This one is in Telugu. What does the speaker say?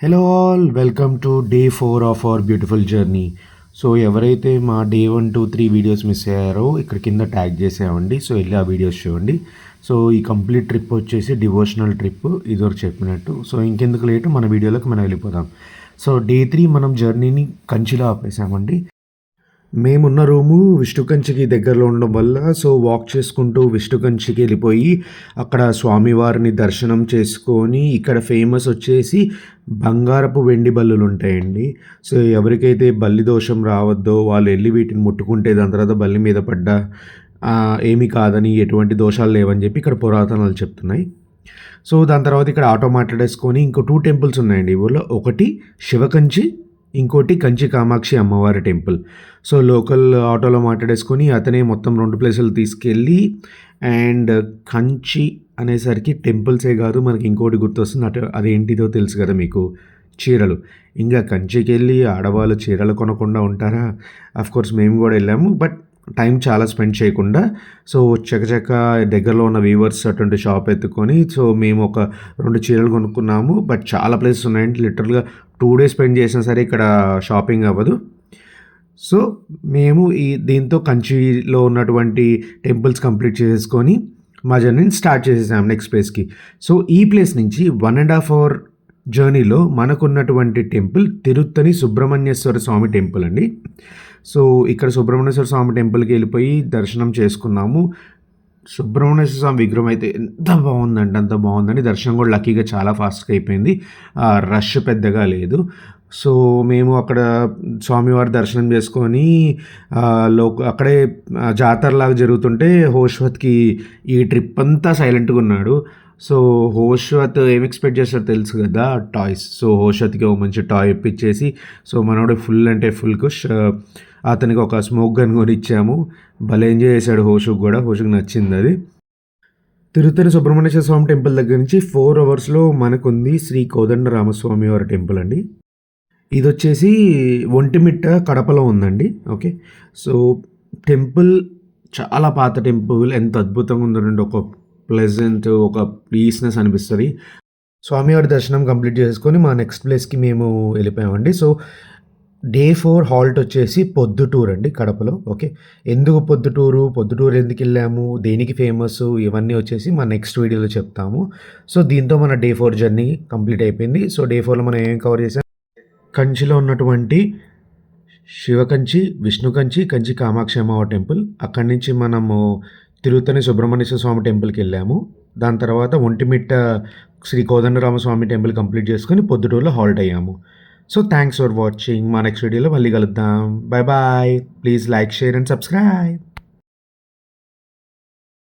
Hello all, welcome to day 4 of our beautiful journey. So ఎవరైతే మా డే 1, 2, 3 వీడియోస్ మిస్ అయ్యారో ఇక్కడ కింద ట్యాగ్ చేసామండి. సో వెళ్ళి ఆ వీడియోస్ చూడండి. సో ఈ కంప్లీట్ ట్రిప్ వచ్చేసి డివోషనల్ ట్రిప్, ఇదివరకు చెప్పినట్టు. సో ఇంకెందుకు లేటు, మన వీడియోలోకి మనం వెళ్ళిపోదాం. సో డే 3 మనం జర్నీని కంచిలో ఆపేసామండి. మేమున్న రూము విష్ణుకంచికి దగ్గరలో ఉండడం వల్ల సో వాక్ చేసుకుంటూ విష్ణుకంచికి వెళ్ళిపోయి అక్కడ స్వామివారిని దర్శనం చేసుకొని, ఇక్కడ ఫేమస్ వచ్చేసి బంగారపు వెండి బల్లులు ఉంటాయండి. సో ఎవరికైతే బల్లి దోషం రావద్దో వాళ్ళు వెళ్ళి వీటిని ముట్టుకుంటే దాని తర్వాత బల్లి మీద పడ్డా ఏమీ కాదని, ఎటువంటి దోషాలు లేవని చెప్పి ఇక్కడ పురాతనాలు చెప్తున్నాయి. సో దాని తర్వాత ఇక్కడ ఆటో మాట్లాడేసుకొని ఇంకో 2 టెంపుల్స్ ఉన్నాయండి ఈ ఊళ్ళో. ఒకటి శివకంచి, ఇంకోటి కంచి కామాక్షి అమ్మవారి టెంపుల్. సో లోకల్ ఆటోలో మాట్లాడేసుకొని అతనే మొత్తం 2 ప్లేసులు తీసుకెళ్ళి, అండ్ కంచి అనేసరికి టెంపుల్సే కాదు మనకి ఇంకోటి గుర్తొస్తుంది. అదేంటిదో తెలుసు కదా మీకు, చీరలు. ఇంకా కంచికి వెళ్ళి ఆడవాళ్ళు చీరలు కొనకుండా ఉంటారా? కోర్స్ మేము కూడా వెళ్ళాము, బట్ టైం చాలా స్పెండ్ చేయకుండా సో చకచక దగ్గరలో ఉన్న వీవర్స్ అటువంటి షాప్ ఎత్తుకొని సో మేము ఒక 2 చీరలు కొనుక్కున్నాము. బట్ చాలా ప్లేసెస్ ఉన్నాయండి, లిటరల్గా 2 డేస్ స్పెండ్ చేసినా సరే ఇక్కడ షాపింగ్ అవ్వదు. సో మేము దీంతో కంచిలో ఉన్నటువంటి టెంపుల్స్ కంప్లీట్ చేసుకొని మా జర్నీని స్టార్ట్ చేసేసాం నెక్స్ట్ ప్లేస్కి. సో ఈ ప్లేస్ నుంచి 1.5 అవర్ జర్నీలో మనకున్నటువంటి టెంపుల్ తిరుత్తని సుబ్రహ్మణ్యేశ్వర స్వామి టెంపుల్ అండి. సో ఇక్కడ సుబ్రహ్మణ్యేశ్వర స్వామి టెంపుల్కి వెళ్ళిపోయి దర్శనం చేసుకున్నాము. సుబ్రహ్మణ్యేశ్వర స్వామి విగ్రహం అయితే ఎంత బాగుందంటే అంత బాగుందండి. దర్శనం కూడా లక్కీగా చాలా ఫాస్ట్గా అయిపోయింది, రష్ పెద్దగా లేదు. సో మేము అక్కడ స్వామివారి దర్శనం చేసుకొని అక్కడే జాతరలాగా జరుగుతుంటే హోష్వత్కి ఈ ట్రిప్ అంతా సైలెంట్గా ఉన్నాడు. సో హోష్వత్ ఏం ఎక్స్పెక్ట్ చేస్తారో తెలుసు కదా, టాయ్స్. సో హోష్వత్కి ఒక మంచి టాయ్ ఇప్పించేసి సో మనోడు ఫుల్ అంటే ఫుల్ కుష్. అతనికి ఒక స్మోక్ గన్ కొని ఇచ్చాము. భలే ఎంజాయ్ చేశాడు హోషుకు కూడా, హోషుకు నచ్చింది అది. తిరుత్తని సుబ్రహ్మణ్యేశ్వర స్వామి టెంపుల్ దగ్గర నుంచి 4 అవర్స్లో మనకుంది శ్రీ కోదండ రామస్వామి వారి టెంపుల్ అండి. ఇది వచ్చేసి ఒంటిమిట్ట కడపలో ఉందండి. ఓకే, సో టెంపుల్ చాలా పాత టెంపుల్, ఎంత అద్భుతంగా ఉందండి. ఒక ప్లెజెంట్, ఒక పీస్నెస్ అనిపిస్తుంది. స్వామివారి దర్శనం కంప్లీట్ చేసుకొని మా నెక్స్ట్ ప్లేస్కి మేము వెళ్ళిపోయామండి. సో డే 4 హాల్ట్ వచ్చేసి పొద్దుటూరు అండి కడపలో. ఓకే, ఎందుకు పొద్దుటూరు ఎందుకు వెళ్ళాము, దేనికి ఫేమస్, ఇవన్నీ వచ్చేసి మా నెక్స్ట్ వీడియోలో చెప్తాము. సో దీంతో మన డే 4 జర్నీ కంప్లీట్ అయిపోయింది. సో డే 4లో మనం ఏం కవర్ చేసాం, కంచిలో ఉన్నటువంటి శివకంచి, విష్ణుకంచి, కంచి కామాక్షి అమ్మవారి టెంపుల్. అక్కడి నుంచి మనము తిరుత్తని సుబ్రహ్మణ్యేశ్వర స్వామి టెంపుల్కి వెళ్ళాము. దాని తర్వాత ఒంటిమిట్ట శ్రీ కోదండరామస్వామి టెంపుల్ కంప్లీట్ చేసుకొని పొద్దుటూరులో హాల్ట్ అయ్యాము. So thanks for watching. మా నెక్స్ట్ వీడియోలో మళ్ళీ కలుద్దాం. Bye bye. Please like, share and subscribe.